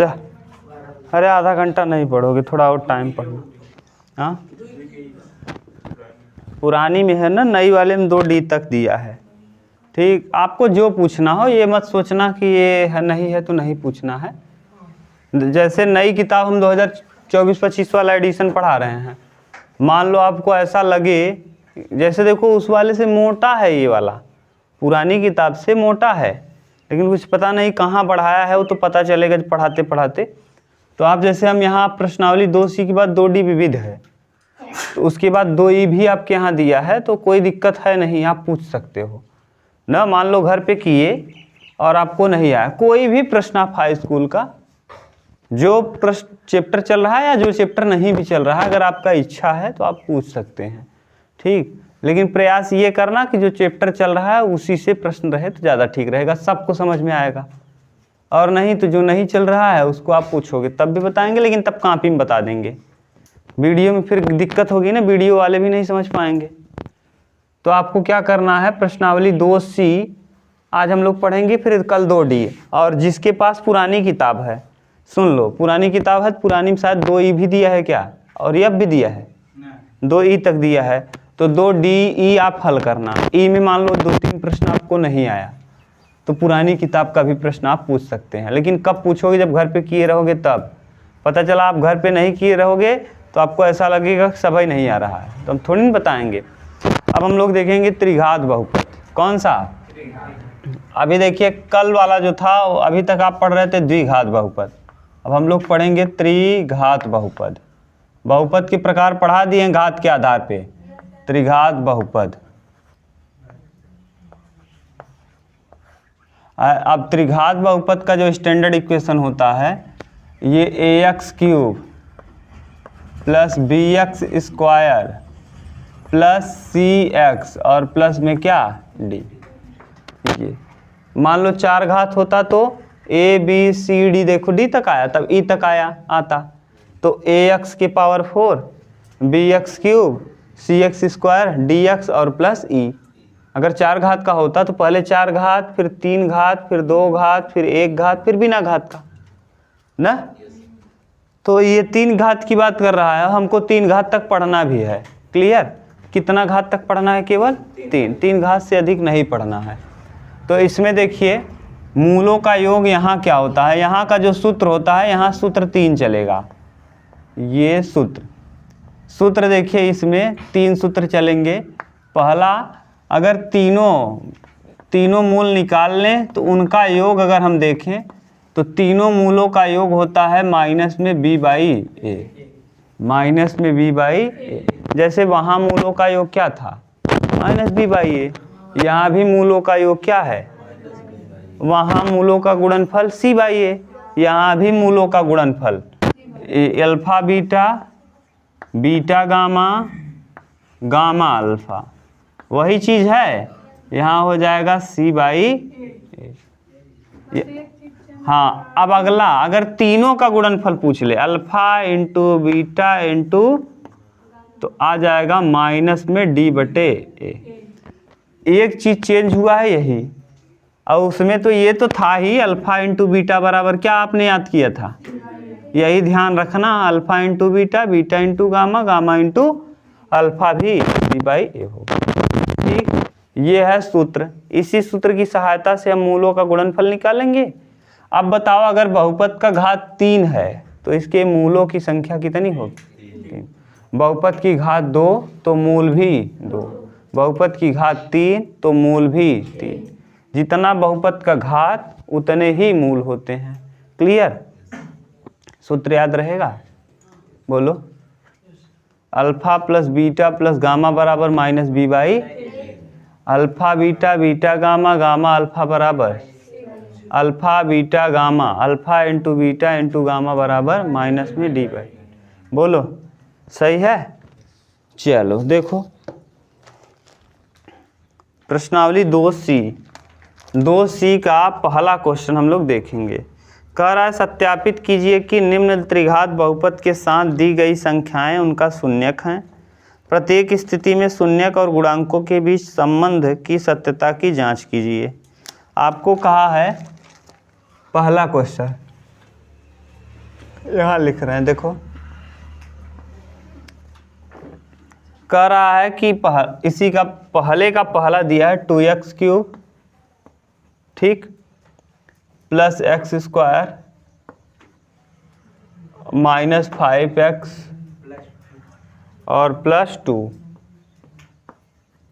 अरे आधा घंटा नहीं पढ़ोगे, थोड़ा और टाइम पढ़ना। हाँ पुरानी में है ना, नई वाले में 2D तक दिया है। ठीक, आपको जो पूछना हो, ये मत सोचना कि ये है नहीं है तो नहीं पूछना है। जैसे नई किताब हम 2024-25 वाला एडिशन पढ़ा रहे हैं, मान लो आपको ऐसा लगे, जैसे देखो उस वाले से मोटा है ये वाला, पुरानी किताब से मोटा है, लेकिन कुछ पता नहीं कहाँ पढ़ाया है, वो तो पता चलेगा पढ़ाते पढ़ाते। तो आप जैसे हम यहाँ प्रश्नावली 2C के बाद 2D विविध है, तो उसके बाद 2E भी आपके यहाँ दिया है, तो कोई दिक्कत है नहीं, आप पूछ सकते हो ना। मान लो घर पे किए और आपको नहीं आया, कोई भी प्रश्न आप हाई स्कूल का जो प्रश्न चैप्टर चल रहा है या जो चैप्टर नहीं भी चल रहा है, अगर आपका इच्छा है तो आप पूछ सकते हैं। ठीक, लेकिन प्रयास ये करना कि जो चैप्टर चल रहा है उसी से प्रश्न रहे तो ज़्यादा ठीक रहेगा, सबको समझ में आएगा। और नहीं तो जो नहीं चल रहा है उसको आप पूछोगे तब भी बताएंगे, लेकिन तब कॉपी में बता देंगे। वीडियो में फिर दिक्कत होगी ना, वीडियो वाले भी नहीं समझ पाएंगे। तो आपको क्या करना है, प्रश्नावली 2C आज हम लोग पढ़ेंगे, फिर कल 2D। और जिसके पास पुरानी किताब है, सुन लो, पुरानी किताब है, पुरानी में शायद 2E भी दिया है क्या, और अब भी दिया है, 2E तक दिया है, तो 2DE आप हल करना। E में मान लो 2-3 प्रश्न आपको नहीं आया, तो पुरानी किताब का भी प्रश्न आप पूछ सकते हैं। लेकिन कब पूछोगे, जब घर पे किए रहोगे तब। पता चला आप घर पे नहीं किए रहोगे तो आपको ऐसा लगेगा कि सभी नहीं आ रहा है, तो हम थोड़ी नहीं बताएंगे। अब हम लोग देखेंगे त्रिघात बहुपद। कौन सा? अभी देखिए कल वाला जो था अभी तक आप पढ़ रहे थे द्विघात बहुपद, अब हम लोग पढ़ेंगे त्रिघात बहुपद। बहुपद के प्रकार पढ़ा दिए घात के आधार पे। त्रिघात बहुपद, अब त्रिघात बहुपद का जो स्टैंडर्ड इक्वेशन होता है, ये ax³ plus bx² plus cx और प्लस में क्या d। ये मान लो 4 घात होता तो a b c d, देखो d तक आया, तब e तक आता, तो ax के पावर 4 bx³ cx² dx और प्लस e। अगर 4 घात का होता तो पहले 4 घात, फिर 3 घात, फिर 2 घात, फिर 1 घात, फिर बिना घात का ना। तो ये 3 घात की बात कर रहा है, हमको 3 घात तक पढ़ना भी है। क्लियर? कितना घात तक पढ़ना है? केवल 3 घात से अधिक नहीं पढ़ना है। तो इसमें देखिए मूलों का योग यहाँ क्या होता है, यहाँ का जो सूत्र होता है, यहाँ सूत्र 3 चलेगा। ये सूत्र देखिए, इसमें 3 सूत्र चलेंगे। पहला, अगर तीनों मूल निकाल लें तो उनका योग अगर हम देखें तो तीनों मूलों का योग होता है माइनस में b/a, माइनस में b/a। जैसे वहाँ मूलों का योग क्या था, माइनस b/a। यहाँ भी मूलों का योग क्या है, वहाँ मूलों का गुणनफल c/a। यहाँ भी मूलों का गुणनफल alpha beta, beta gamma, gamma alpha, वही चीज़ है। यहाँ हो जाएगा c/a। हाँ, अब अगला, अगर तीनों का गुणनफल पूछ ले, अल्फा इंटू बीटा इंटू, तो आ जाएगा माइनस में d/a। एक चीज़ चेंज हुआ है यही, और उसमें तो ये तो था ही, अल्फा इंटू बीटा बराबर क्या आपने याद किया था, यही ध्यान रखना, alpha into beta, beta into gamma, gamma into alpha भी b/a होगा। ठीक, ये है सूत्र। इसी सूत्र की सहायता से हम मूलों का गुणनफल निकालेंगे। अब बताओ, अगर बहुपद का घात 3 है तो इसके मूलों की संख्या कितनी होगी? बहुपद की घात 2 तो मूल भी 2, बहुपद की घात 3 तो मूल भी 3। जितना बहुपद का घात उतने ही मूल होते हैं। क्लियर? सूत्र याद रहेगा? बोलो। Alpha plus beta plus gamma बराबर minus b/a। Alpha beta, beta gamma, gamma alpha बराबर alpha beta gamma, alpha into beta into gamma बराबर माइनस में d/a। बोलो, सही है? चलो देखो प्रश्नावली 2C का पहला क्वेश्चन हम लोग देखेंगे। कह रहा है सत्यापित कीजिए कि निम्न त्रिघात बहुपद के साथ दी गई संख्याएं उनका शून्यक हैं। प्रत्येक स्थिति में शून्यक और गुणांकों के बीच संबंध की सत्यता की जांच कीजिए। आपको कहा है, पहला क्वेश्चन, यहाँ लिख रहे हैं, देखो कह रहा है कि इसी का पहले का पहला दिया है 2x³ ठीक प्लस x² माइनस 5x और प्लस 2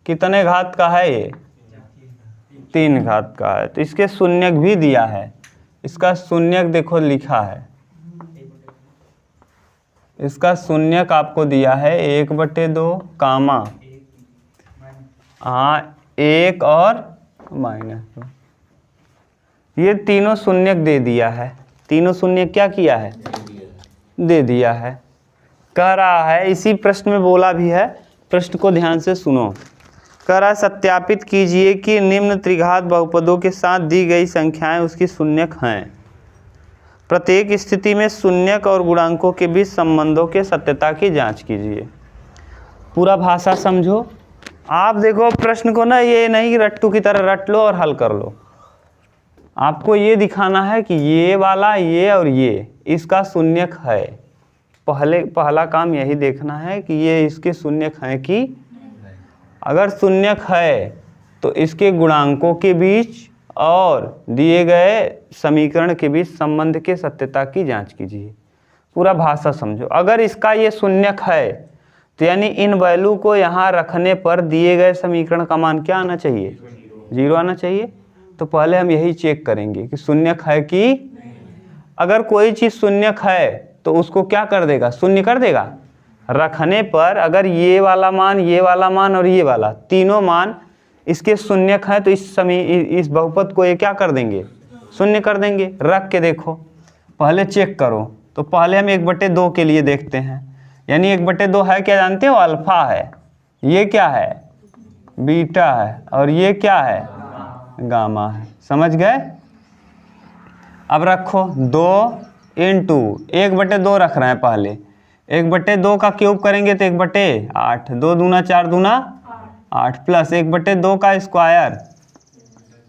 कितने घात का है ये 3 घात का है। तो इसके शून्यक भी दिया है, इसका शून्यक देखो लिखा है, इसका शून्यक आपको दिया है 1/2 कामा 1 और -2। ये तीनों शून्यक दे दिया है, तीनों शून्यक क्या किया है दे दिया है। कह रहा है इसी प्रश्न में बोला भी है, प्रश्न को ध्यान से सुनो। कह रहा है सत्यापित कीजिए कि निम्न त्रिघात बहुपदों के साथ दी गई संख्याएं उसकी शून्यक हैं। प्रत्येक स्थिति में शून्यक और गुणांकों के बीच संबंधों के सत्यता की जांच कीजिए। पूरा भाषा समझो। आप देखो प्रश्न को ना ये नहीं रट्टू की तरह रट लो और हल कर लो, आपको ये दिखाना है कि ये वाला ये और ये इसका शून्यक है। पहला काम यही देखना है कि ये इसके शून्यक हैं कि अगर शून्यक है तो इसके गुणांकों के बीच और दिए गए समीकरण के बीच संबंध के सत्यता की जांच कीजिए। पूरा भाषा समझो। अगर इसका ये शून्यक है तो यानी इन वैल्यू को यहाँ रखने पर दिए गए समीकरण का मान क्या आना चाहिए 0 आना चाहिए। तो पहले हम यही चेक करेंगे कि शून्यक है कि अगर कोई चीज़ शून्यक है तो उसको क्या कर देगा शून्य कर देगा। रखने पर अगर ये वाला मान और ये वाला तीनों मान इसके शून्यक है तो इस बहुपद को ये क्या कर देंगे शून्य कर देंगे। रख के देखो पहले चेक करो। तो पहले हम 1/2 के लिए देखते हैं, यानी 1/2 है क्या जानते हो अल्फा है, ये क्या है बीटा है और ये क्या है गामा है। समझ गए। अब रखो 2 × 1/2 रख रहे हैं। पहले 1/2 का क्यूब करेंगे तो 1/8 2 दूना 4 दूना 8 प्लस 1/2 का स्क्वायर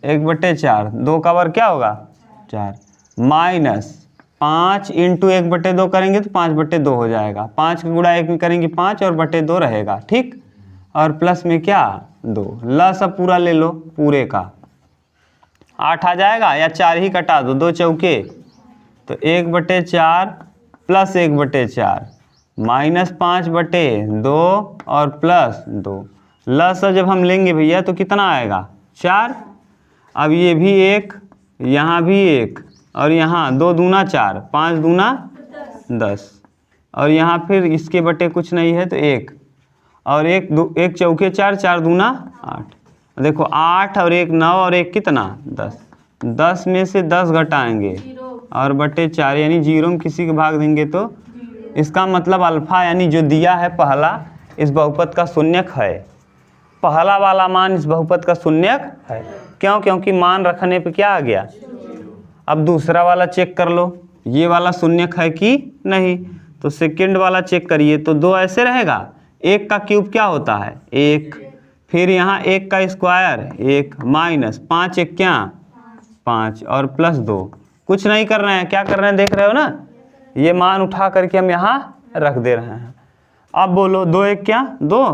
1/4 2 का वर्ग क्या होगा 4 माइनस 5 × 1/2 करेंगे तो 5/2 हो जाएगा। 5 का गुणा 1 में करेंगे 5 और 2 रहेगा ठीक। और प्लस में क्या 2 ला सब पूरा ले लो पूरे का 8 आ जाएगा या 4 ही कटा दो 2 चौके तो 1/4 प्लस 1/4 माइनस 5/2 और प्लस 2 लस जब हम लेंगे भैया तो कितना आएगा 4। अब ये भी 1 यहाँ भी 1 और यहाँ 2 दूना 4 5 दूना 10 और यहाँ फिर इसके बटे कुछ नहीं है तो 1 और 1 चौके 4 4 दूना 8। देखो 8 और 1 9 और 1 कितना 10 10 में से 10 घटाएंगे और बटे 4 यानी 0 में किसी के भाग देंगे तो इसका मतलब अल्फा यानी जो दिया है पहला इस बहुपद का शून्यक है। पहला वाला मान इस बहुपद का शून्यक है। क्यों? क्योंकि मान रखने पे क्या आ गया। अब दूसरा वाला चेक कर लो ये वाला शून्यक है कि नहीं। तो सेकंड वाला चेक करिए तो 2 ऐसे रहेगा। 1 का क्यूब क्या होता है 1 फिर यहाँ 1 का स्क्वायर 1 माइनस 5 1 क्या 5 और प्लस 2 कुछ नहीं कर रहे हैं। क्या कर रहे हैं देख रहे हो ना। ये मान उठा करके हम यहाँ रख दे रहे हैं। अब बोलो 2 1 क्या 2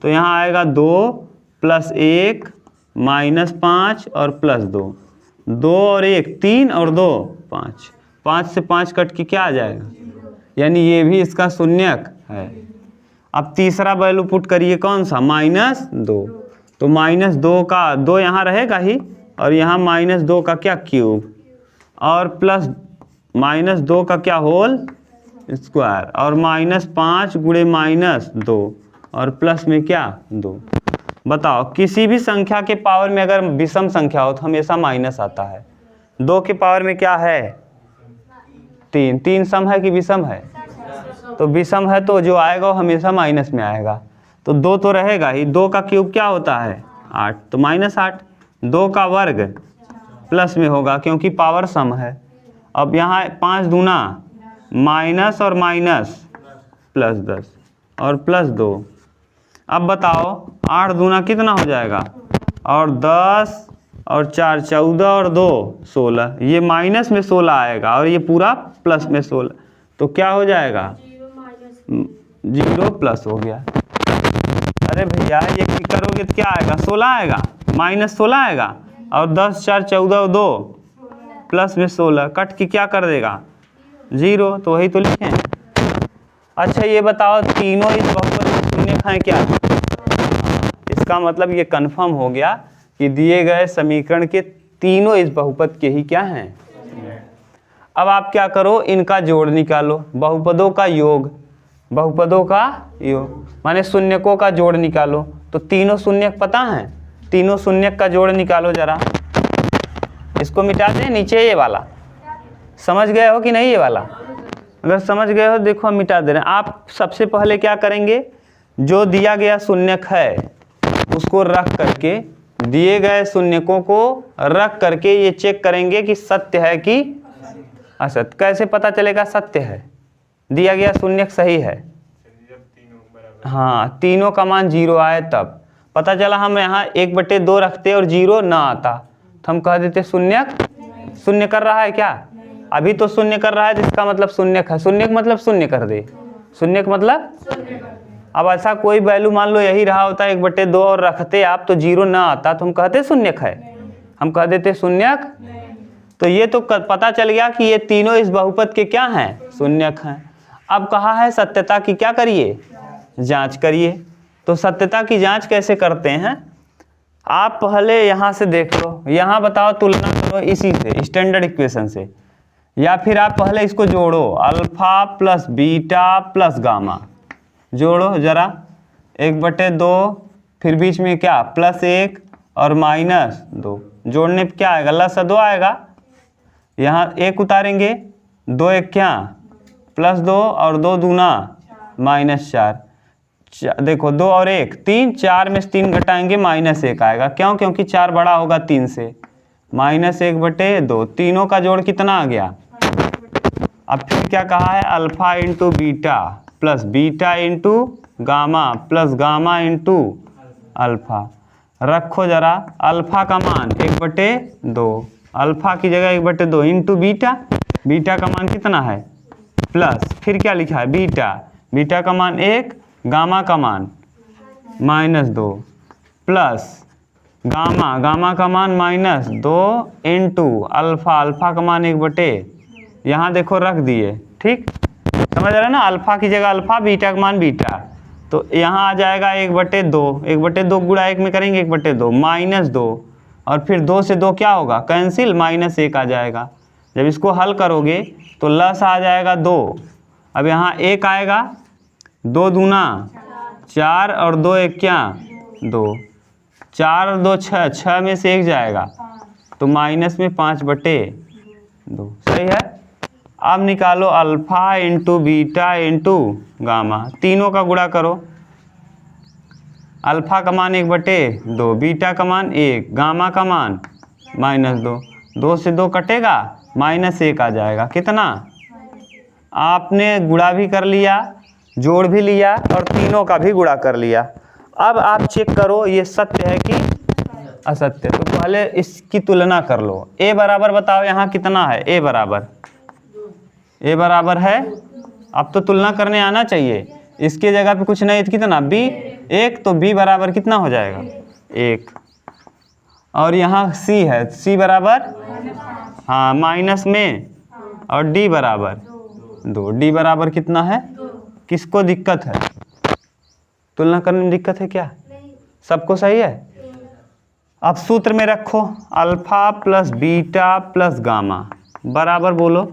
तो यहाँ आएगा 2 प्लस 1 माइनस 5 और प्लस 2 2 और 1 3 और 2 5 5 से 5 कट के क्या आ जाएगा यानी ये भी इसका शून्यक है। अब तीसरा वैल्यू पुट करिए कौन सा -2 तो -2 का 2 यहाँ रहेगा ही और यहाँ -2 का क्या क्यूब और प्लस -2 का क्या होल स्क्वायर और -5 गुणे -2 और प्लस में क्या 2। बताओ किसी भी संख्या के पावर में अगर विषम संख्या हो तो हमेशा माइनस आता है। 2 के पावर में क्या है 3 3 सम है कि विषम है तो विषम है तो जो आएगा वो हमेशा माइनस में आएगा। तो 2 तो रहेगा ही। 2 का क्यूब क्या होता है 8 तो -8 2 का वर्ग प्लस में होगा क्योंकि पावर सम है। अब यहाँ 5 दूना माइनस और माइनस प्लस 10 और प्लस 2। अब बताओ 8 दूना कितना हो जाएगा और 10 और 4 14 और 2 16 ये माइनस में 16 आएगा और ये पूरा प्लस में 16 तो क्या हो जाएगा, 0 प्लस हो गया। अरे भैया ये करोगे तो क्या आएगा, 16 आएगा, -16 आएगा, और 10 4 14 2 प्लस में 16 कट के क्या कर देगा 0, तो वही तो लिखें। अच्छा ये बताओ तीनों इस बहुपद में शून्य हैं क्या, इसका मतलब ये कंफर्म हो गया कि दिए गए समीकरण के तीनों इस बहुपद के ही क्या हैं। अब आप क्या करो, इनका जोड़ निकालो, बहुपदों का योग, बहुपदों का योग माने शून्यकों का जोड़ निकालो। तो तीनों शून्यक पता है, तीनों शून्यक का जोड़ निकालो जरा। इसको मिटा दें, नीचे ये वाला समझ गए हो कि नहीं, ये वाला अगर समझ गए हो देखो हम मिटा दे रहे हैं। आप सबसे पहले क्या करेंगे, जो दिया गया शून्यक है उसको रख करके, दिए गए शून्यकों को रख करके ये चेक करेंगे कि सत्य है कि असत्य। कैसे पता चलेगा सत्य है, दिया गया शून्यक सही है, हाँ तीनों का मान 0 आए तब पता चला। हम यहाँ 1/2 रखते और 0 ना आता तो हम कह देते शून्यक शून्य कर रहा है क्या, अभी तो शून्य कर रहा है तो इसका मतलब शून्यक है, शून्यक मतलब शून्य कर दे, शून्यक मतलब। अब ऐसा कोई वैल्यू मान लो यही रहा होता 1/2 और रखते आप तो 0 ना आता तो हम कहते शून्यक है, हम कह देते शून्यक। तो ये तो पता चल गया कि ये तीनों इस बहुपद के क्या हैं, शून्यक हैं। अब कहा है सत्यता की क्या करिए, जांच करिए। तो सत्यता की जांच कैसे करते हैं, आप पहले यहाँ से देख लो, यहाँ बताओ तुलना करो इसी से स्टैंडर्ड इक्वेशन से, या फिर आप पहले इसको जोड़ो, alpha plus beta plus gamma जोड़ो जरा, 1/2 फिर बीच में क्या +1 और -2, जोड़ने पे क्या आएगा, लसा 2 आएगा, यहाँ 1 उतारेंगे, 2 1 क्या +2 और 2 दूना -4, देखो 2 और 1 3, 4 में से 3 घटाएंगे -1 आएगा, क्यों, क्योंकि 4 बड़ा होगा 3 से, -1/2, तीनों का जोड़ कितना आ गया। अब फिर क्या कहा है, alpha into beta plus beta into gamma plus gamma into alpha. रखो जरा, अल्फा का मान 1/2, अल्फा की जगह 1/2 इंटू बीटा, बीटा का मान कितना है प्लस, फिर क्या लिखा है बीटा, बीटा का मान 1, गामा का मान -2 प्लस गामा, गामा का मान -2 इंटू अल्फा, अल्फा का मान 1/, यहाँ देखो रख दिए, ठीक समझ रहे हैं ना, अल्फा की जगह अल्फा, बीटा का मान बीटा, तो यहाँ आ जाएगा 1/2, 1/2 गुणा 1 में करेंगे 1/2 -2, और फिर 2 से 2 क्या होगा कैंसिल, -1 आ जाएगा। जब इसको हल करोगे तो लस आ जाएगा 2, अब यहाँ 1 आएगा, 2 दूना 4 और 2 1 क्या 2, 4 और 2 6, 6 में से 1 जाएगा तो माइनस में 5/2, सही है। अब निकालो alpha into beta into gamma, तीनों का गुणा करो, अल्फा का मान 1/2, बीटा का मान 1, गामा का मान -2, 2 से 2 कटेगा -1 आ जाएगा, कितना, आपने गुणा भी कर लिया, जोड़ भी लिया और तीनों का भी गुणा कर लिया। अब आप चेक करो ये सत्य है कि असत्य, तो पहले इसकी तुलना कर लो। ए बराबर बताओ यहाँ कितना है, ए बराबर है, अब तो तुलना करने आना चाहिए, इसके जगह पे कुछ नहीं तो कितना b 1, तो b बराबर कितना हो जाएगा 1, और यहाँ c है, c बराबर हाँ माइनस में, और d बराबर 2, d बराबर कितना है, किसको दिक्कत है, तुलना करने में दिक्कत है क्या, सबको सही है। अब सूत्र में रखो, alpha plus beta plus gamma बराबर बोलो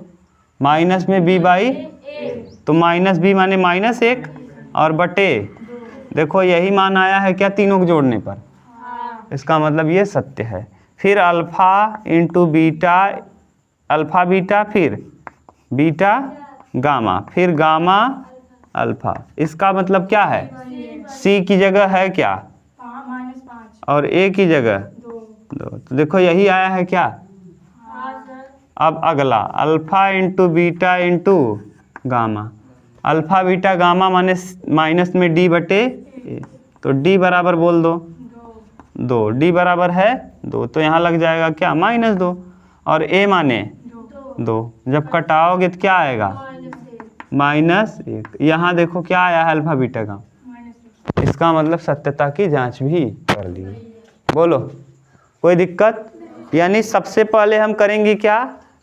माइनस में b/, तो -b माने -1 और बटे, देखो यही मान आया है क्या तीनों को जोड़ने पर, इसका मतलब ये सत्य है। फिर alpha into beta, alpha beta फिर बीटा गामा, फिर गामा अल्फा, इसका मतलब क्या है, c की जगह है क्या और a की जगह 2, तो देखो यही आया है क्या। अब अगला alpha into beta into gamma, alpha beta gamma माने माइनस में d/a, तो d बराबर बोल दो 2, d बराबर है 2, तो यहाँ लग जाएगा क्या -2, और a माने 2, जब कटाओगे तो क्या आएगा -1। यहाँ देखो क्या आया है अल्फा बीटा का, इसका मतलब सत्यता की जांच भी कर ली। बोलो कोई दिक्कत? यानी सबसे पहले हम करेंगे क्या,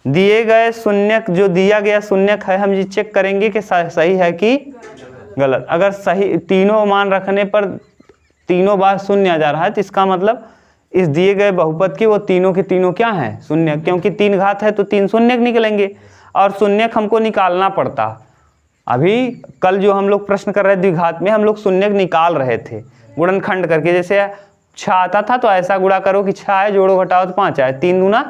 दिए गए शून्यक, जो दिया गया शून्यक है हम ये चेक करेंगे कि सही है कि गलत। अगर सही तीनों मान रखने पर तीनों बार शून्य आ जा रहा है तो इसका मतलब इस दिए गए बहुपद की वो तीनों के तीनों क्या हैं, शून्य, क्योंकि 3 घात है तो 3 शून्यक निकलेंगे और शून्यक हमको निकालना पड़ता। अभी कल जो हम लोग प्रश्न कर रहे थे द्विघात में, हम लोग शून्यक निकाल रहे थे गुणनखंड करके। जैसे 6 आता था तो ऐसा गुणा करो कि 6 आए, जोड़ो घटाओ तो 5 आए, 3 दूना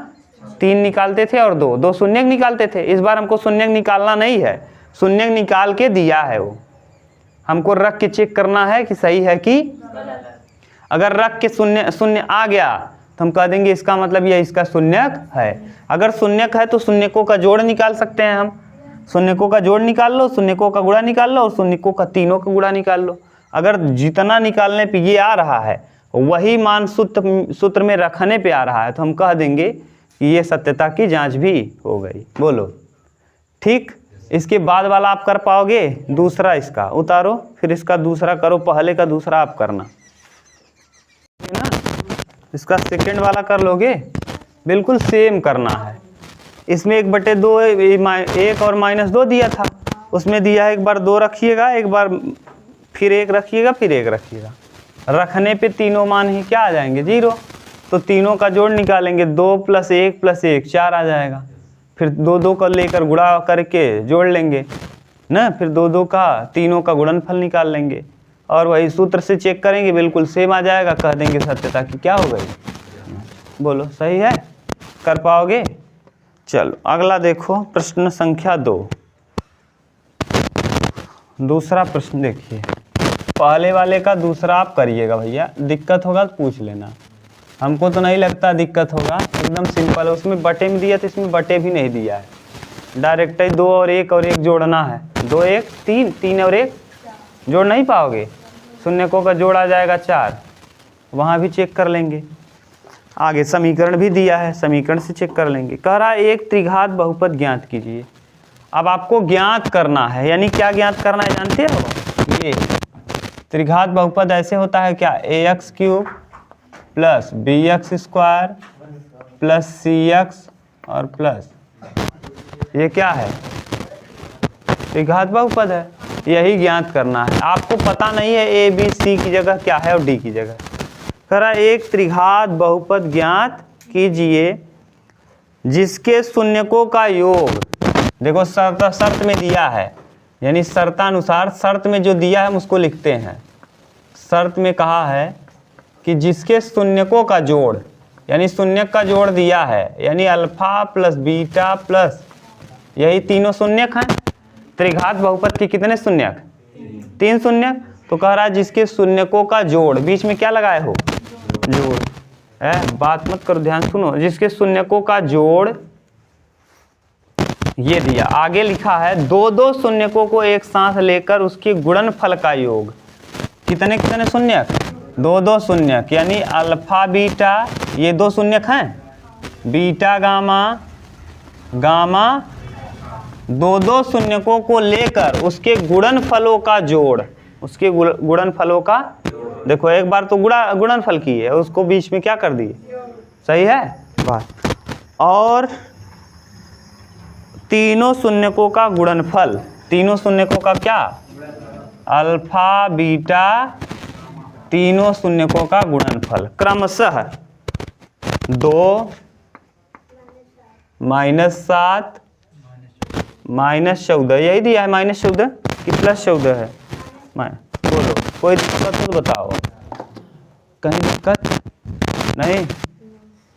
3 निकालते थे और 2 शून्यक निकालते थे। इस बार हमको शून्यक निकालना नहीं है, शून्यक निकाल के दिया है, वो हमको रख के चेक करना है कि सही है कि अगर रख के शून्य आ गया तो हम कह देंगे इसका मतलब यह इसका शून्यक है। अगर शून्यक है तो शून्यकों का जोड़ निकाल सकते हैं हम, शून्यकों का जोड़ निकाल लो, शून्यकों का गुणा निकाल लो और शून्यकों का तीनों का गुणा निकाल लो। अगर जितना निकालने पे ये आ रहा है वही मान सूत्र में रखने पे आ रहा है तो हम कह देंगे कि ये सत्यता की जांच भी हो गई। बोलो ठीक। इसके बाद वाला आप कर पाओगे? दूसरा इसका उतारो, फिर इसका दूसरा करो, पहले का दूसरा आप करना ना, इसका सेकंड वाला कर लोगे, बिल्कुल सेम करना है। इसमें 1/2 1 और -2 दिया था, उसमें दिया है एक बार 2 रखिएगा, एक बार फिर 1 रखिएगा, फिर 1 रखिएगा। रखने पे तीनों मान ही क्या आ जाएंगे, 0। तो तीनों का जोड़ निकालेंगे, 2 + 1 + 1 4 आ जाएगा। फिर 2 का लेकर गुणा करके जोड़ लेंगे ना, फिर 2 का तीनों का गुणनफल निकाल लेंगे और वही सूत्र से चेक करेंगे, बिल्कुल सेम आ जाएगा, कह देंगे सत्यता की क्या हो गई। बोलो सही है, कर पाओगे? चलो अगला देखो, प्रश्न संख्या 2। दूसरा प्रश्न देखिए, पहले वाले का दूसरा आप करिएगा भैया, दिक्कत होगा तो पूछ लेना। हमको तो नहीं लगता दिक्कत होगा, एकदम सिंपल है। उसमें बटे में दिया तो इसमें बटे भी नहीं दिया है, डायरेक्ट ही 2 और 1 और 1 जोड़ना है। 2 1 3, 3 और 1 जोड़ नहीं पाओगे, शून्यकों का जोड़ आ जाएगा 4, वहाँ भी चेक कर लेंगे। आगे समीकरण भी दिया है, समीकरण से चेक कर लेंगे। कह रहा है एक त्रिघात बहुपद ज्ञात कीजिए। अब आपको ज्ञात करना है, यानी क्या ज्ञात करना है जानते हो? ये त्रिघात बहुपद ऐसे होता है क्या, ax³ + bx² + cx और प्लस ये क्या है, त्रिघात बहुपद है। यही ज्ञात करना है। आपको पता नहीं है ए बी सी की जगह क्या है और डी की जगह। कह रहा है एक त्रिघात बहुपद ज्ञात कीजिए जिसके शून्यकों का योग, देखो शर्त में दिया है, यानी शर्तानुसार शर्त में जो दिया है हम उसको लिखते हैं। शर्त में कहा है कि जिसके शून्यकों का जोड़, यानी शून्यक का जोड़ दिया है, यानी अल्फा प्लस बीटा प्लस यही तीनों शून्यक हैं। त्रिघात बहुपद के कितने शून्यक? 3 शून्यक। तो कह रहा है जिसके शून्यकों का जोड़, बीच में क्या लगाए हो, जोड़ है, बात मत करो, ध्यान सुनो। जिसके शून्यकों का जोड़ ये दिया, आगे लिखा है 2 शून्यकों को एक साथ लेकर उसके गुणनफल का योग। कितने कितने शून्यक? 2 शून्यक, यानी अल्फा बीटा, ये 2 शून्यक हैं, बीटा गामा, गामा 2 शून्यकों को लेकर उसके गुणनफलों का जोड़, उसके गुणनफलों का, देखो एक बार तो गुणनफल की है, उसको बीच में क्या कर दिए, सही है बात। और तीनों शून्यकों का गुणनफल, तीनों शून्यकों का क्या, अल्फा बीटा, तीनों शून्यकों का गुणनफल क्रमशः 2 -7 -14, यही दिया है, -14 कि +14 है। बोलो कोई दिक्कत हो तो बताओ, कहीं दिक्कत नहीं।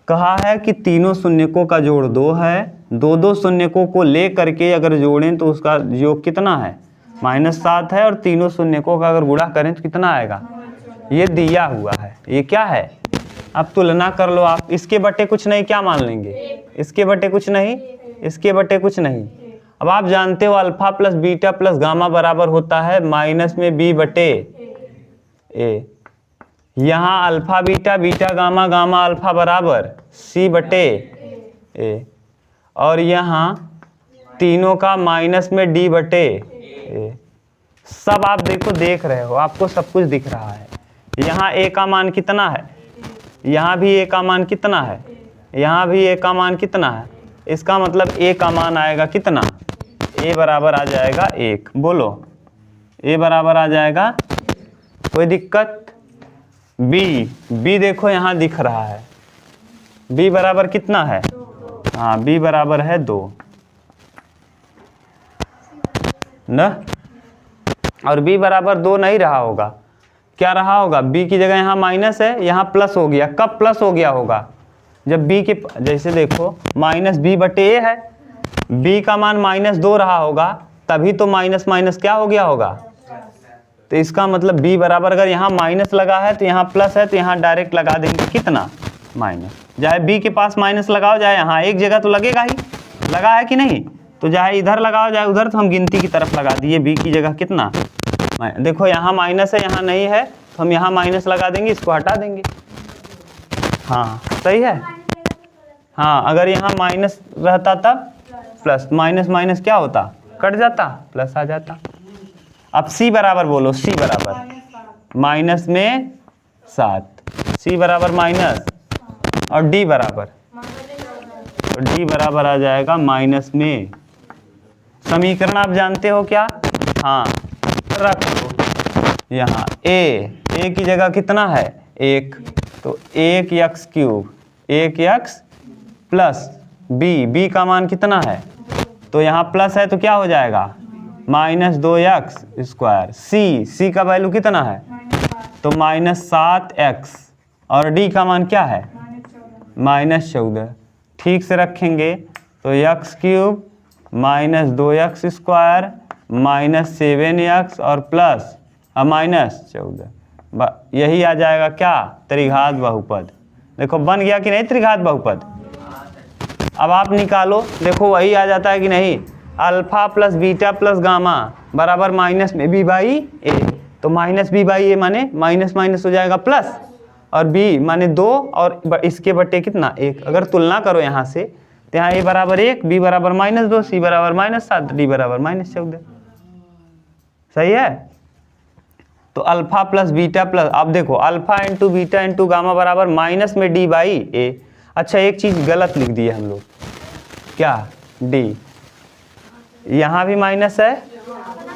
कहा है कि तीनों शून्यकों का जोड़ 2 है, 2 शून्यकों को ले करके अगर जोड़ें तो उसका योग कितना है, -7 है, और तीनों शून्यकों का अगर गुणा करें तो कितना आएगा, ये दिया हुआ है। ये क्या है, अब तुलना कर लो आप, इसके बटे कुछ नहीं, क्या मान लेंगे, इसके बटे कुछ नहीं, इसके बटे कुछ नहीं। अब आप जानते हो alpha plus beta plus gamma बराबर होता है माइनस में b बटे a। यहाँ alpha beta, beta gamma, gamma alpha बराबर c बटे a। और यहाँ तीनों का माइनस में डी बटे ए। सब आप देखो देख रहे हो, आपको सब कुछ दिख रहा है। यहाँ ए का मान कितना है, यहाँ भी ए का मान कितना है, यहाँ भी ए का मान कितना है। इसका मतलब ए का मान आएगा कितना, ए बराबर आ जाएगा 1। बोलो ए बराबर आ जाएगा, कोई दिक्कत। बी देखो यहाँ दिख रहा है, बी बराबर कितना है, हाँ बी बराबर है 2 न। और बी बराबर 2 नहीं रहा होगा, क्या रहा होगा, बी की जगह यहाँ माइनस है, यहाँ प्लस हो गया। कब प्लस हो गया होगा, जब बी के, जैसे देखो माइनस बी बटे ए है, बी का मान -2 रहा होगा, तभी तो माइनस माइनस क्या हो गया होगा। तो इसका मतलब बी बराबर, अगर यहाँ माइनस लगा है तो यहाँ प्लस है, तो यहाँ डायरेक्ट लगा देंगे कितना, माइनस। चाहे बी के पास माइनस लगाओ, चाहे यहाँ एक जगह तो लगेगा ही, लगा है कि नहीं, तो चाहे इधर लगाओ चाहे उधर, तो हम गिनती की तरफ लगा दिए। बी की जगह कितना, देखो यहाँ माइनस है यहाँ नहीं है, तो हम यहाँ माइनस लगा देंगे, इसको हटा देंगे। हाँ सही है। हाँ अगर यहाँ माइनस रहता तब प्लस, माइनस माइनस क्या होता, कट जाता, प्लस आ जाता। अब सी बराबर बोलो, सी बराबर माइनस में 7, सी बराबर माइनस, और डी बराबर, तो डी बराबर आ जाएगा माइनस में। समीकरण आप जानते हो क्या, हाँ रख दो यहाँ ए की जगह कितना है 1, तो 1x³ 1x प्लस बी का मान कितना है, तो यहाँ प्लस है तो क्या हो जाएगा -2x²। सी का वैल्यू कितना है, तो -7x, और डी का मान क्या है -14। ठीक से रखेंगे तो x³ -2x² -7x और प्लस -14, यही आ जाएगा क्या, त्रिघात बहुपद। देखो बन गया कि नहीं त्रिघात बहुपद। अब आप निकालो, देखो वही आ जाता है कि नहीं, alpha plus beta plus gamma बराबर माइनस में बी बाई ए। तो माइनस बी बाई ए माने माइनस माइनस हो जाएगा प्लस, और बी माने 2 और इसके बटे कितना 1। अगर तुलना करो यहाँ से, तो यहाँ ए बराबर 1, बी बराबर -2, सी बराबर -7, डी बराबर -14। सही है। तो अल्फा प्लस बीटा प्लस, अब देखो alpha into beta into gamma बराबर माइनस में डी बाई ए। अच्छा एक चीज़ गलत लिख दी है हम लोग, क्या, डी, यहाँ भी माइनस है,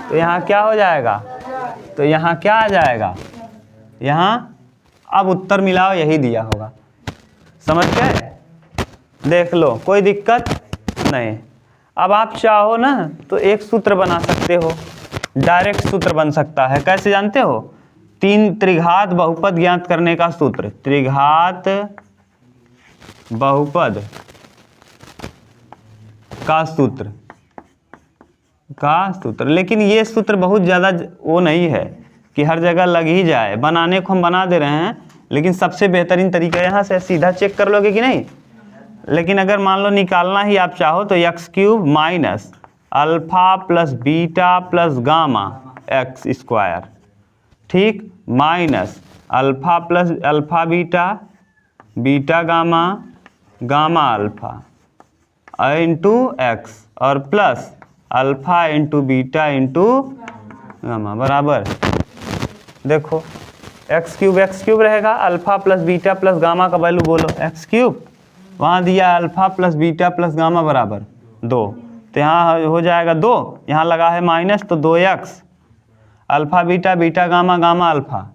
तो यहाँ क्या हो जाएगा, तो यहाँ क्या आ जाएगा, यहाँ अब उत्तर मिलाओ यही दिया होगा। समझ गए, देख लो कोई दिक्कत नहीं। अब आप चाहो ना तो एक सूत्र बना सकते हो, डायरेक्ट सूत्र बन सकता है। कैसे जानते हो, 3 त्रिघात बहुपद ज्ञात करने का सूत्र, त्रिघात बहुपद का सूत्र। लेकिन ये सूत्र बहुत ज़्यादा वो नहीं है कि हर जगह लग ही जाए, बनाने को हम बना दे रहे हैं, लेकिन सबसे बेहतरीन तरीका यहाँ से सीधा चेक कर लोगे कि नहीं। लेकिन अगर मान लो निकालना ही आप चाहो तो x³ minus alpha plus beta plus gamma x², ठीक, minus alpha plus alpha beta, beta gamma, gamma alpha into x, और plus alpha into beta into gamma बराबर, देखो x³ रहेगा, alpha plus beta plus gamma का value बोलो x³, वहाँ दिया alpha plus beta plus gamma बराबर 2, तो यहाँ हो जाएगा 2, यहाँ लगा है माइनस तो 2x, alpha beta beta gamma gamma alpha,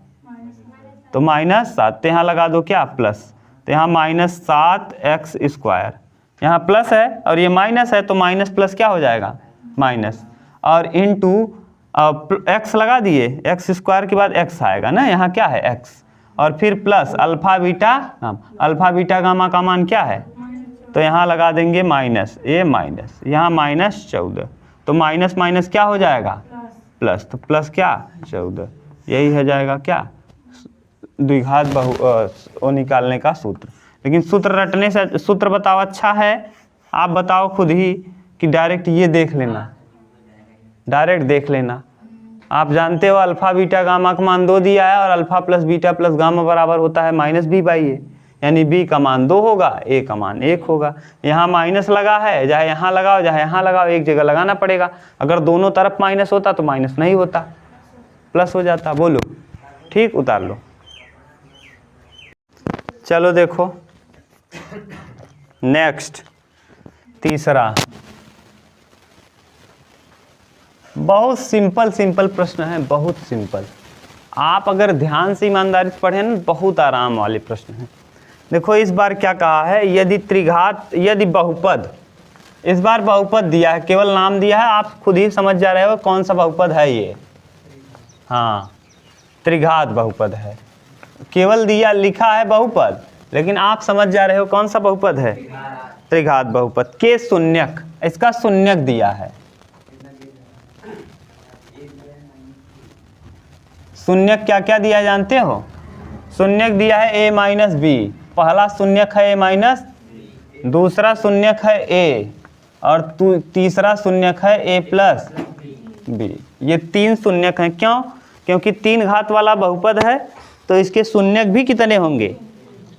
तो -7, तो यहाँ लगा दो क्या प्लस, तो यहाँ -7x², यहाँ प्लस है और ये माइनस है, तो माइनस प्लस क्या हो जाएगा माइनस, और इंटू x लगा दिए, x² के बाद x आएगा ना, यहाँ क्या है x, और फिर प्लस अल्फा बीटा गामा का मान क्या है, तो यहाँ लगा देंगे माइनस, ये माइनस, यहाँ -14, तो माइनस माइनस क्या हो जाएगा प्लस, तो प्लस क्या 14, यही हो जाएगा क्या द्विघात वो निकालने का सूत्र। लेकिन सूत्र रटने से, सूत्र बताओ अच्छा है, आप बताओ खुद ही कि डायरेक्ट ये देख लेना, डायरेक्ट देख लेना। आप जानते हो अल्फा बीटा गामा का मान 2 दिया है, और alpha plus beta plus gamma बराबर होता है -b/a। यानी b का मान 2 होगा, a का मान 1 होगा। यहाँ माइनस लगा है, चाहे यहाँ लगाओ चाहे यहाँ लगाओ, एक जगह लगाना पड़ेगा। अगर दोनों तरफ माइनस होता तो माइनस नहीं होता, प्लस हो जाता। बोलो, ठीक, उतार लो। चलो देखो नेक्स्ट, तीसरा। बहुत सिंपल प्रश्न है, बहुत सिंपल। आप अगर ध्यान से ईमानदारी से पढ़ें ना, बहुत आराम वाले प्रश्न हैं। देखो इस बार क्या कहा है, यदि बहुपद, इस बार बहुपद दिया है, केवल नाम दिया है, आप खुद ही समझ जा रहे हो कौन सा बहुपद है ये। हाँ, त्रिघात बहुपद है, केवल दिया लिखा है बहुपद, लेकिन आप समझ जा रहे हो कौन सा बहुपद है, त्रिघात बहुपद के शून्यक। इसका शून्यक दिया है, शून्यक क्या क्या दिया जानते हो? शून्यक दिया है a माइनस बी, पहला शून्यक है a माइनस, दूसरा शून्यक है a, और तीसरा शून्यक है a प्लस बी। ये 3 शून्यक हैं। क्यों? क्योंकि 3 घात वाला बहुपद है, तो इसके शून्यक भी कितने होंगे?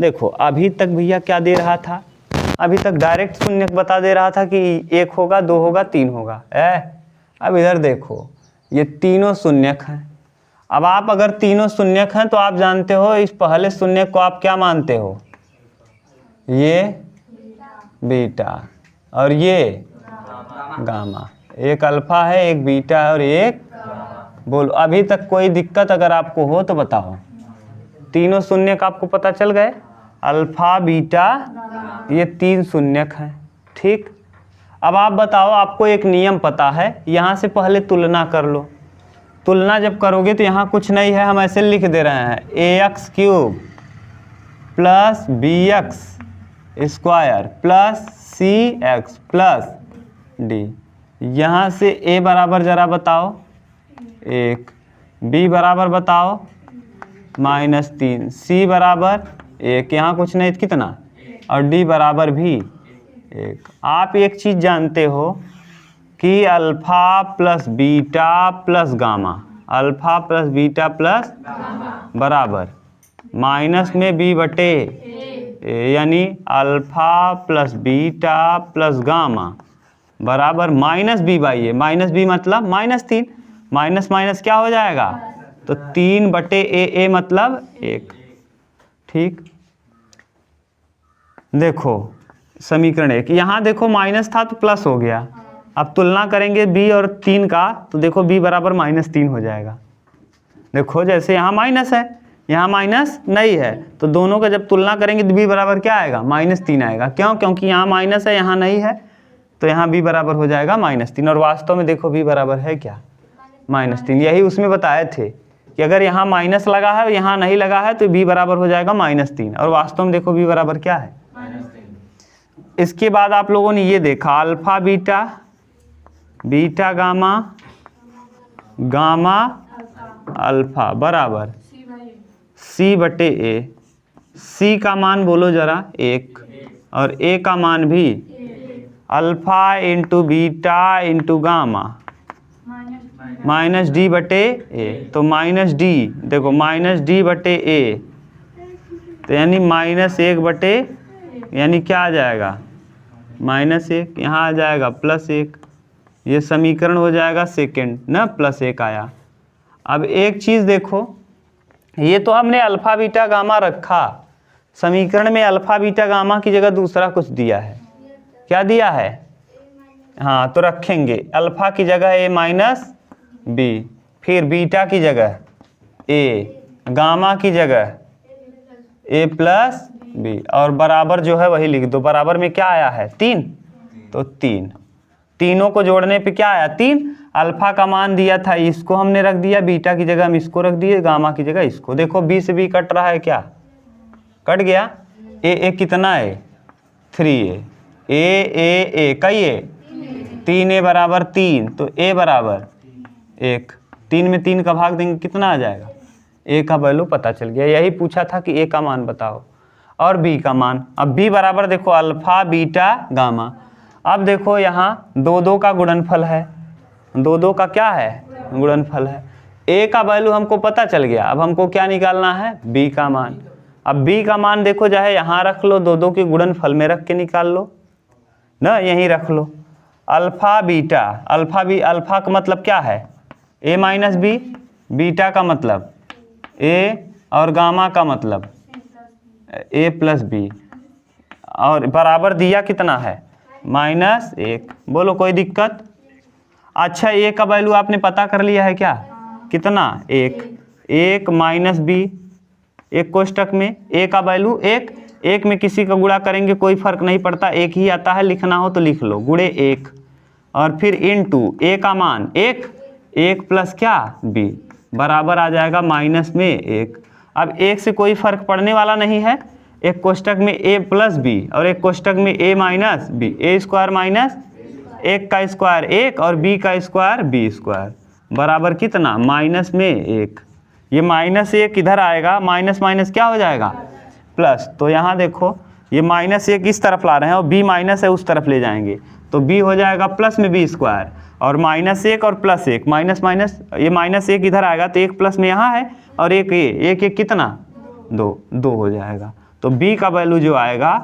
देखो अभी तक भैया क्या दे रहा था, अभी तक डायरेक्ट शून्यक बता दे रहा था कि 1 होगा, 2 होगा, 3 होगा। अब इधर देखो, ये तीनों शून्यक हैं। अब आप अगर तीनों शून्यक हैं तो आप जानते हो इस पहले शून्यक को आप क्या मानते हो? ये बीटा और ये गामा। एक अल्फा है, एक बीटा है और एक, बोलो अभी तक कोई दिक्कत अगर आपको हो तो बताओ। तीनों शून्यक आपको पता चल गए, अल्फा बीटा, ये 3 शून्यक हैं। ठीक, अब आप बताओ, आपको एक नियम पता है, यहाँ से पहले तुलना कर लो। तुलना जब करोगे तो यहाँ कुछ नहीं है, हम ऐसे लिख दे रहे हैं ax³ plus bx square plus cx plus d। यहाँ से a बराबर जरा बताओ 1, b बराबर बताओ -3, c बराबर 1, यहाँ कुछ नहीं, कितना, और d बराबर भी 1। आप एक चीज़ जानते हो कि alpha plus beta plus gamma, alpha plus beta plus बराबर माइनस में b बटे a, यानी alpha plus beta plus gamma बराबर -b/a। -b मतलब -3, माइनस माइनस क्या हो जाएगा, तो 3 बटे a मतलब 1। ठीक, देखो समीकरण 1, यहाँ देखो माइनस था तो प्लस हो गया। अब तुलना करेंगे b और 3 का, तो देखो b बराबर -3 हो जाएगा। देखो जैसे यहाँ माइनस है, यहाँ माइनस नहीं है, तो दोनों का जब तुलना करेंगे तो b बराबर क्या आएगा, -3 आएगा। क्यों? क्योंकि यहाँ माइनस है, यहाँ नहीं है, तो यहाँ b बराबर हो जाएगा -3। और वास्तव में देखो b बराबर है क्या, -3। यही उसमें बताए थे कि अगर यहाँ माइनस लगा है, यहाँ नहीं लगा है, तो b बराबर हो जाएगा -3। और वास्तव में देखो b बराबर क्या है, -3। इसके बाद आप लोगों ने ये देखा, alpha beta, beta gamma, gamma alpha बराबर c बटे a। c का मान बोलो जरा 1, और a का मान भी alpha into beta into gamma -d बटे a। तो -d, देखो -d बटे a, तो यानी -1 बटे, यानी क्या आ जाएगा, -1, यहाँ आ जाएगा +1। ये समीकरण हो जाएगा सेकंड ना, +1 आया। अब एक चीज़ देखो, ये तो हमने अल्फ़ा बीटा गामा रखा, समीकरण में अल्फ़ा बीटा गामा की जगह दूसरा कुछ दिया है। क्या दिया है? हाँ, तो रखेंगे अल्फ़ा की जगह a माइनस b, फिर बीटा की जगह a, गामा की जगह a प्लस b, और बराबर जो है वही लिख दो। बराबर में क्या आया है, 3, तो 3, तीनों को जोड़ने पे क्या आया, 3। अल्फा का मान दिया था, इसको हमने रख दिया, बीटा की जगह हम इसको रख दिए, गामा की जगह इसको। देखो b से b कट रहा है, क्या कट गया, a कितना है, 3a, a कई a, 3a बराबर 3, तो a बराबर 1। 3 में 3 का भाग देंगे, कितना आ जाएगा, a का वैल्यू पता चल गया। यही पूछा था कि a का मान बताओ और b का मान। अब b बराबर देखो अल्फा बीटा गामा। अब देखो यहाँ 2 का गुणनफल है, 2 का क्या है, गुणनफल है। a का वैल्यू हमको पता चल गया, अब हमको क्या निकालना है, b का मान। अब b का मान देखो, चाहे यहाँ रख लो, दो दो के गुणनफल में रख के निकाल लो ना, यहीं रख लो। अल्फा बीटा, अल्फा का मतलब क्या है, a माइनस बी, बीटा का मतलब a और गामा का मतलब a प्लस बी, और बराबर दिया कितना है -1। बोलो कोई दिक्कत? अच्छा a का वैल्यू आपने पता कर लिया है क्या, कितना 1 माइनस बी, एक कोष्टक में a का वैल्यू 1 में किसी का गुणा करेंगे कोई फर्क नहीं पड़ता, एक ही आता है, लिखना हो तो लिख लो, गुणे 1, और फिर इनटू a का मान 1 प्लस क्या b, बराबर आ जाएगा -1। अब 1 से कोई फर्क पड़ने वाला नहीं है, एक कोष्टक में a प्लस बी और एक कोष्टक में a minus B, a square minus 1 का स्क्वायर 1 और b का स्क्वायर b स्क्वायर, बराबर कितना -1। ये -1 इधर आएगा, माइनस माइनस क्या हो जाएगा प्लस। तो यहाँ देखो ये -1 इस तरफ ला रहे हैं और b माइनस है उस तरफ ले जाएंगे, तो b हो जाएगा प्लस में b स्क्वायर, और -1 और +1, माइनस माइनस ये -1 इधर आएगा तो 1 प्लस में यहाँ है, और एक कितना 2 हो जाएगा। तो b का वैल्यू जो आएगा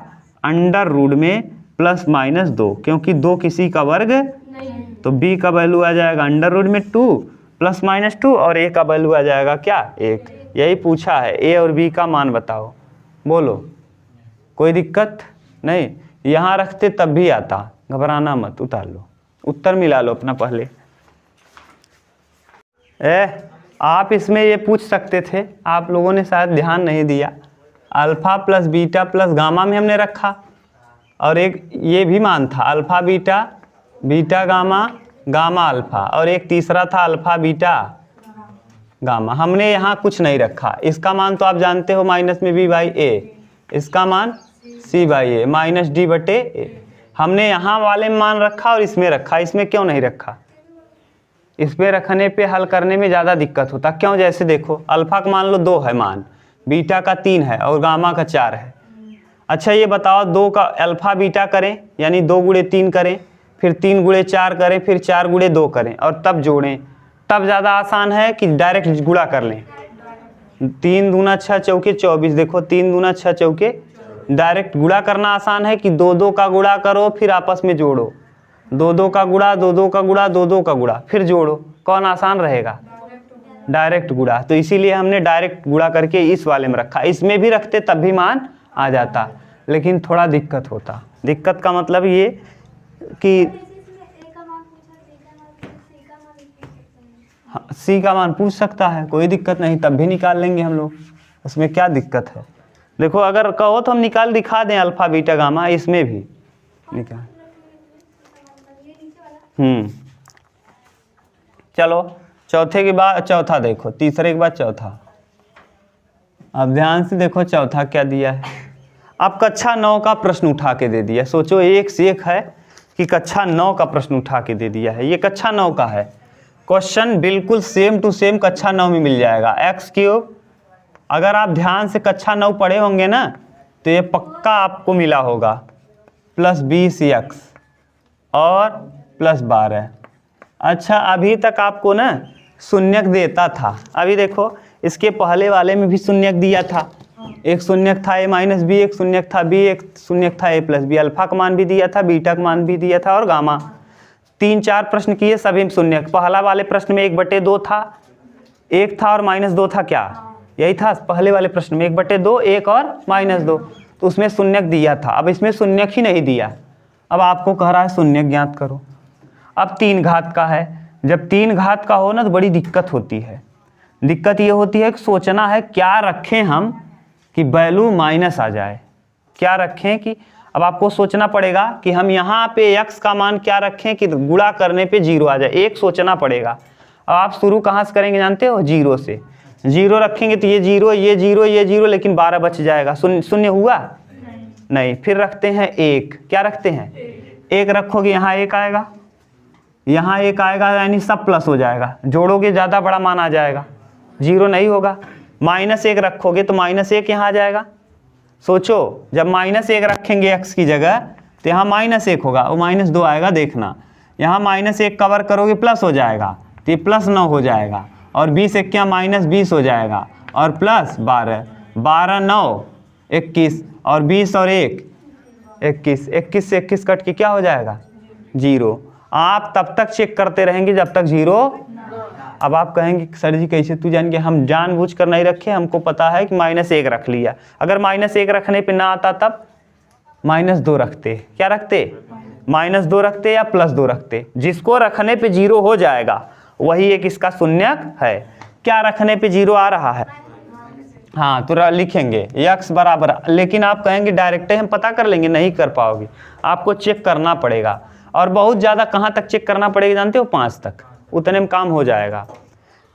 √ में ±2, क्योंकि 2 किसी का वर्ग नहीं, तो b का वैल्यू आ जाएगा √ में 2 ±2, और a का वैल्यू आ जाएगा क्या 1। यही पूछा है, a और b का मान बताओ। बोलो कोई दिक्कत नहीं, यहाँ रखते तब भी आता, घबराना मत, उतार लो, उत्तर मिला लो अपना पहले। आप इसमें ये पूछ सकते थे, आप लोगों ने शायद ध्यान नहीं दिया, alpha plus beta plus gamma में हमने रखा, और एक ये भी मान था alpha beta, beta gamma, gamma alpha, और एक तीसरा था अल्फ़ा बीटा गामा। हमने यहाँ कुछ नहीं रखा, इसका मान तो आप जानते हो -b/a, इसका मान c/a -d/a। हमने यहाँ वाले में मान रखा और इसमें रखा, इसमें क्यों नहीं रखा, इस पे रखने पे हल करने में ज़्यादा दिक्कत होता। क्यों, जैसे देखो अल्फ़ा का मान लो 2 है मान, बीटा का 3 है और गामा का 4 है। अच्छा ये बताओ 2 का अल्फ़ा बीटा करें, यानी 2 गुणे 3 करें, फिर 3 गुणे 4 करें, फिर 4 गुणे 2 करें और तब जोड़ें, तब ज़्यादा आसान है कि डायरेक्ट गुणा कर लें। 3 दूना 6 चौके 24, देखो 3 दूना 6 चौके, डायरेक्ट गुणा करना आसान है कि 2 का गुणा करो फिर आपस में जोड़ो, 2 का गुणा, 2 का गुणा, 2 का गुणा, फिर जोड़ो, कौन आसान रहेगा, डायरेक्ट गुणा। तो इसीलिए हमने डायरेक्ट गुणा करके इस वाले में रखा, इसमें भी रखते तब भी मान आ जाता, लेकिन थोड़ा दिक्कत होता। दिक्कत का मतलब ये कि हाँ, सी का मान पूछ सकता है, कोई दिक्कत नहीं, तब भी निकाल लेंगे हम लोग, उसमें क्या दिक्कत है। देखो अगर कहो तो हम निकाल दिखा दें अल्फ़ा बीटा गामा, इसमें भी निकाल। चलो चौथे के बाद चौथा देखो, तीसरे के बाद चौथा। अब ध्यान से देखो चौथा क्या दिया है। अब कक्षा 9 का प्रश्न उठा के दे दिया, सोचो एक से एक है कि कक्षा 9 का प्रश्न उठा के दे दिया है। ये कक्षा 9 का है, क्वेश्चन बिल्कुल सेम टू सेम कक्षा 9 में मिल जाएगा। x3, अगर आप ध्यान से कक्षा 9 पढ़े होंगे ना तो ये पक्का आपको मिला होगा, +20x और +12। अच्छा अभी तक आपको ना शून्यक देता था, अभी देखो इसके पहले वाले में भी शून्यक दिया था, एक शून्यक था a-b, एक शून्यक था b, एक शून्यक था a+b। अल्फा का मान भी दिया था, बीटा का मान भी दिया था और गामा। 3-4 प्रश्न किए सभी शून्यक। पहला वाले प्रश्न में 1/2 था, 1 था और -2 था, क्या यही था पहले वाले प्रश्न में, 1/2, 1 और -2, तो उसमें शून्यक दिया था। अब इसमें शून्यक ही नहीं दिया, अब आपको कह रहा है शून्यक ज्ञात करो। अब 3 घात का है, जब 3 घात का हो ना तो बड़ी दिक्कत होती है। दिक्कत ये होती है कि सोचना है क्या रखें हम कि वैल्यू माइनस आ जाए, क्या रखें कि, अब आपको सोचना पड़ेगा कि हम यहाँ पे x का मान क्या रखें कि गुणा करने पे 0 आ जाए, एक सोचना पड़ेगा। अब आप शुरू कहाँ से करेंगे जानते हो, 0 से। 0 रखेंगे तो ये 0, ये 0, ये 0, लेकिन 12 बच जाएगा, शून्य हुआ नहीं। फिर रखते हैं 1, क्या रखते हैं 1 रखोगे, यहाँ 1 आएगा, यहाँ 1 आएगा, यानी सब प्लस हो जाएगा, जोड़ोगे ज़्यादा बड़ा मान आ जाएगा, 0 नहीं होगा। -1 रखोगे तो -1 यहाँ आ जाएगा। सोचो जब -1 रखेंगे x की जगह तो यहाँ -1 होगा, वो -2 आएगा, देखना यहाँ -1 कवर करोगे प्लस हो जाएगा, तो ये +9 हो जाएगा, और 20 क्या -20 हो जाएगा, और +12, 12 9 21 और 20 और 1 21, 21 से 21 कट के क्या हो जाएगा 0। आप तब तक चेक करते रहेंगे जब तक 0। अब आप कहेंगे सर जी कैसे तू जान के, हम जानबूझ कर नहीं रखे, हमको पता है कि -1 रख लिया। अगर -1 रखने पे ना आता तब -2 रखते। क्या रखते? -2 रखते या +2 रखते। जिसको रखने पे 0 हो जाएगा वही एक इसका शून्यक है। क्या रखने पे 0 आ रहा है? हाँ, तो लिखेंगे x बराबर, लेकिन आप कहेंगे डायरेक्ट हम पता कर लेंगे, नहीं कर पाओगे, आपको चेक करना पड़ेगा। और बहुत ज़्यादा कहाँ तक चेक करना पड़ेगा जानते हो? 5 तक, उतने में काम हो जाएगा।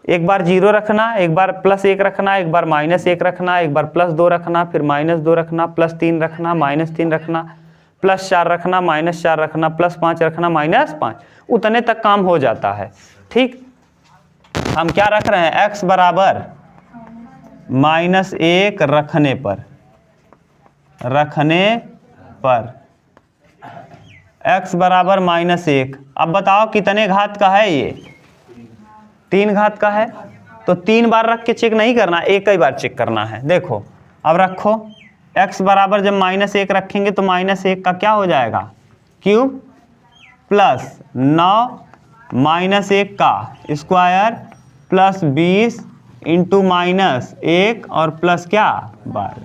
एक बार 0 रखना, एक बार +1 रखना, एक बार -1 रखना, एक बार +2 रखना, फिर -2 रखना, +3 रखना, -3 रखना, +4 रखना, -4 रखना, +5 रखना, -5, उतने तक काम हो जाता है। ठीक, हम क्या रख रहे हैं? x बराबर -1 रखने पर x बराबर -1। अब बताओ कितने घात का है? ये 3 घात का है। तो 3 बार रख के चेक नहीं करना, एक ही बार चेक करना है। देखो अब रखो, x बराबर जब -1 रखेंगे तो -1 का क्या हो जाएगा? क्यूब प्लस 9 -1 का स्क्वायर प्लस 20 इंटू -1 और प्लस क्या 12।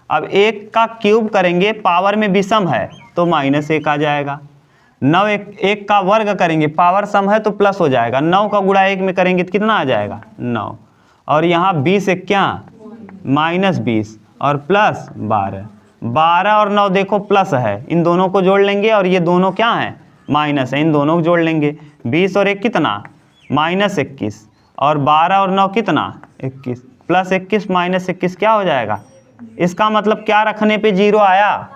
अब 1 का क्यूब करेंगे, पावर में विषम है तो -1 आ जाएगा। 9 1 का वर्ग करेंगे, पावर सम है तो प्लस हो जाएगा। 9 का गुणा 1 में करेंगे तो कितना आ जाएगा? 9। और यहाँ 20 1 क्या -20 और प्लस 12। 12 और 9 देखो प्लस है, इन दोनों को जोड़ लेंगे, और ये दोनों क्या हैं? माइनस है, इन दोनों को जोड़ लेंगे। 20 और 1 कितना? -21 और 12 और 9 कितना? 21 प्लस 21 -21 क्या हो जाएगा? इसका मतलब क्या रखने पे 0 आया?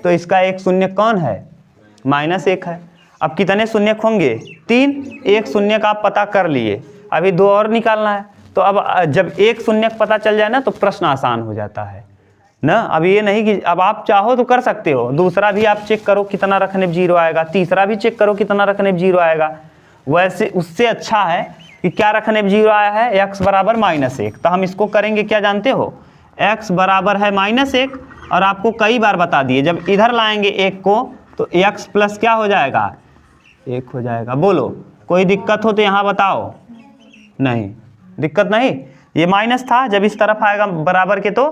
तो इसका एक शून्य कौन है? -1 है। अब कितने शून्य होंगे? 3। एक शून्य का आप पता कर लिए, अभी 2 और निकालना है। तो अब जब एक शून्य पता चल जाए ना तो प्रश्न आसान हो जाता है ना। अब ये नहीं कि अब आप चाहो तो कर सकते हो, दूसरा भी आप चेक करो कितना रखने पे 0 आएगा, तीसरा भी चेक करो कितना रखने पे 0 आएगा। वैसे उससे अच्छा है कि क्या रखने पे 0 आया है? x बराबर -1। तो हम इसको करेंगे क्या जानते हो? x बराबर है -1, और आपको कई बार बता दिए जब इधर लाएंगे 1 को तो x प्लस क्या हो जाएगा? 1 हो जाएगा। बोलो कोई दिक्कत हो तो यहाँ बताओ। नहीं दिक्कत नहीं, ये माइनस था, जब इस तरफ आएगा बराबर के तो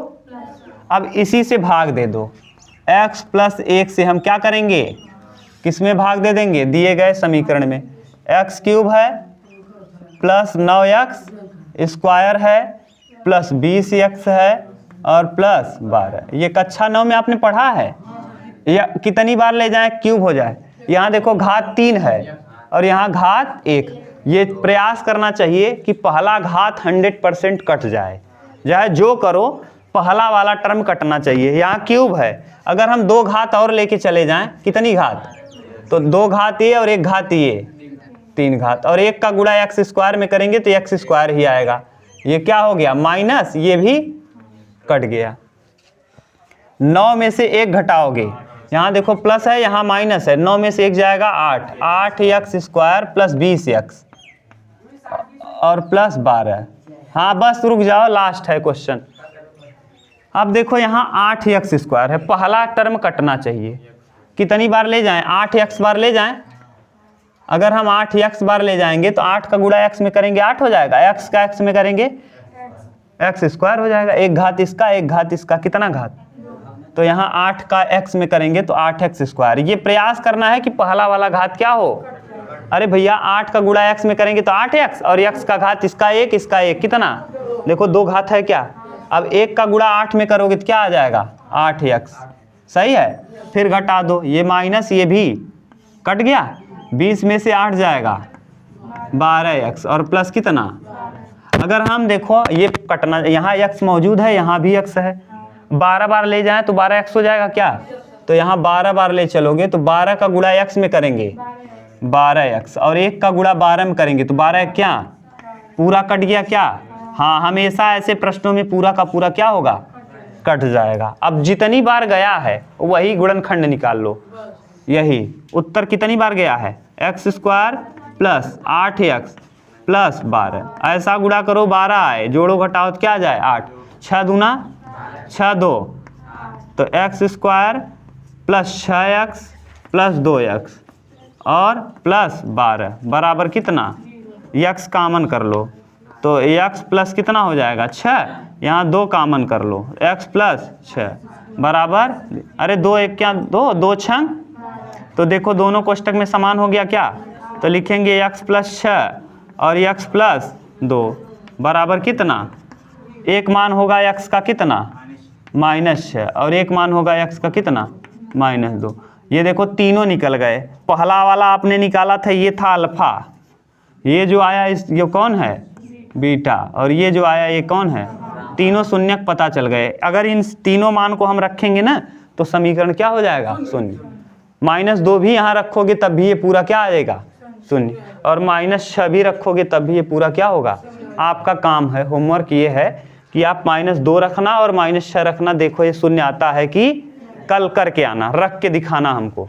अब इसी से भाग दे दो। x + 1 से हम क्या करेंगे? किस में भाग दे देंगे? दिए गए समीकरण में। x³ है प्लस 9x स्क्वायर है प्लस 20x है और प्लस 12। ये कक्षा 9 में आपने पढ़ा है। या कितनी बार ले जाएं क्यूब हो जाए? यहाँ देखो घात 3 है और यहाँ घात 1। ये प्रयास करना चाहिए कि पहला घात 100% कट जाए, चाहे जो करो पहला वाला टर्म कटना चाहिए। यहाँ क्यूब है, अगर हम 2 घात और लेके चले जाएं, कितनी घात? तो 2 घात ये और 1 घात ये, 3 घात, और 1 का गुणा x स्क्वायर में करेंगे तो x स्क्वायर ही आएगा। ये क्या हो गया? माइनस, ये भी कट गया। 9 में से 1 घटाओगे, यहाँ देखो प्लस है यहाँ माइनस है, 9 में से 1 जाएगा 8, 8x स्क्वायर प्लस 20x और प्लस 12। हाँ बस रुक जाओ, लास्ट है क्वेश्चन। अब देखो यहाँ 8x स्क्वायर है, पहला टर्म कटना चाहिए। कितनी बार ले जाएं? 8x बार ले जाएं। अगर हम 8x बार ले जाएंगे तो 8 का गुणा x में करेंगे 8 हो जाएगा, x का x में करेंगे x स्क्वायर हो जाएगा। 1 घात इसका 1 घात इसका, कितना घात? तो यहाँ 8 का x में करेंगे तो 8x स्क्वायर। ये प्रयास करना है कि पहला वाला घात क्या हो। अरे भैया 8 का गुणा x में करेंगे तो 8x और x का घात इसका 1 इसका 1, कितना? देखो 2 घात है क्या? अब 1 का गुणा 8 में करोगे तो क्या आ जाएगा? 8x। सही है, फिर घटा दो, ये माइनस ये भी कट गया। 20 में से 8 जाएगा 12x और प्लस कितना? अगर हम देखो ये कटना, यहाँ x मौजूद है यहाँ भी x है, 12 बार ले जाएं तो 12x हो जाएगा क्या? तो यहाँ 12 बार ले चलोगे तो 12 का गुणा x में करेंगे 12x और 1 का गुणा 12 में करेंगे तो 12 क्या पूरा कट गया क्या? हाँ, हमेशा ऐसे प्रश्नों में पूरा का पूरा क्या होगा? कट जाएगा। अब जितनी बार गया है वही गुणनखंड निकाल लो। यही उत्तर कितनी बार गया है? x square plus 8x plus 12। ऐसा गुणा करो 12 आए, जोड़ो घटाओ तो क्या जाए? 8। 6 दूना 6 2 तो x square plus 6x plus 2x और प्लस 12 बराबर कितना, x कामन कर लो तो x प्लस कितना हो जाएगा 6, यहाँ 2 कामन कर लो, x प्लस 6 बराबर, अरे 2 1 क्या 2, 2 6, तो देखो दोनों कोष्टक में समान हो गया क्या, तो लिखेंगे x प्लस 6 और x प्लस 2 बराबर कितना, एक मान होगा x का कितना -6 और एक मान होगा x का कितना -2। ये देखो तीनों निकल गए, पहला वाला आपने निकाला था ये था अल्फा, ये जो आया ये कौन है बीटा, और ये जो आया ये कौन है, तीनों शून्यक पता चल गए। अगर इन तीनों मान को हम रखेंगे ना तो समीकरण क्या हो जाएगा शून्य, -2 भी यहाँ रखोगे तब भी ये पूरा क्या आएगा शून्य, और -6 भी रखोगे तब भी ये पूरा क्या होगा। आपका काम है, होमवर्क ये है कि आप -2 रखना और -6 रखना, देखो ये शून्य आता है कि कल करके आना, रख के दिखाना हमको।